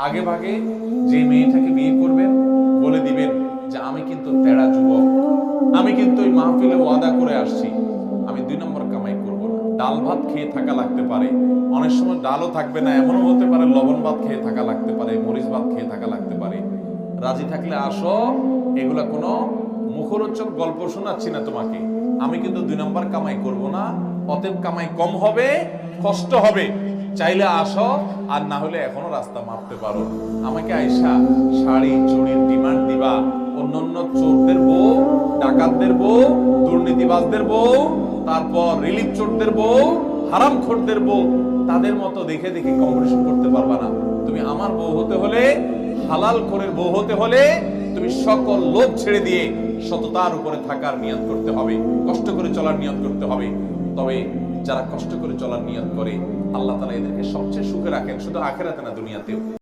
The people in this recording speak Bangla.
আগে ভাগে যে মেয়েটাকে বিয়ে করবেন বলে দিবেন যে আমি কিন্তু তেড়া যুবক, আমি কিন্তু ওই মাহফিলে ওয়াদা করে আসছি, আমি 2 নম্বর কামাই করব না। ডাল ভাত খেয়ে থাকা লাগতে পারে, অনেক সময় ডালও থাকবে না, এমনও হতে পারে লবণ ভাত খেয়ে থাকা লাগতে পারে, মরিচ ভাত খেয়ে থাকা লাগতে পারে। রাজি থাকলে আসো, এগুলা কোনো মুখরোচক গল্প শোনাচ্ছি না তোমাকে। আমি কিন্তু 2 নম্বর কামাই করব না, অতএব কামাই কম হবে, কষ্ট হবে। চাইলে আসো, আর না হলে এখনো রাস্তা মাপতে পারো। আমাকে আইসা শাড়ি চুড়ির ডিমান্ড দিবা, অন্যান্য চোরদের বউ, ডাকাতদের বউ, দুর্নীতিবাজদের বউ, তারপর রিলিফ চোরদের বউ, হারামখোরদের বউ, তাদের মতো দেখে দেখে কম্পিটিশন করতে পারবা না। তুমি আমার বউ হতে হলে, হালাল করে বউ হতে হলে তুমি সকল লোভ ছেড়ে দিয়ে সততার উপরে থাকার নিয়ত করতে হবে, কষ্ট করে চলার নিয়ত করতে হবে। তবে যারা কষ্ট করে চলার নিয়ত করে, আল্লাহ তাআলা এদেরকে সবচেয়ে সুখে রাখেন, শুধু আখিরাতে না দুনিয়াতেও।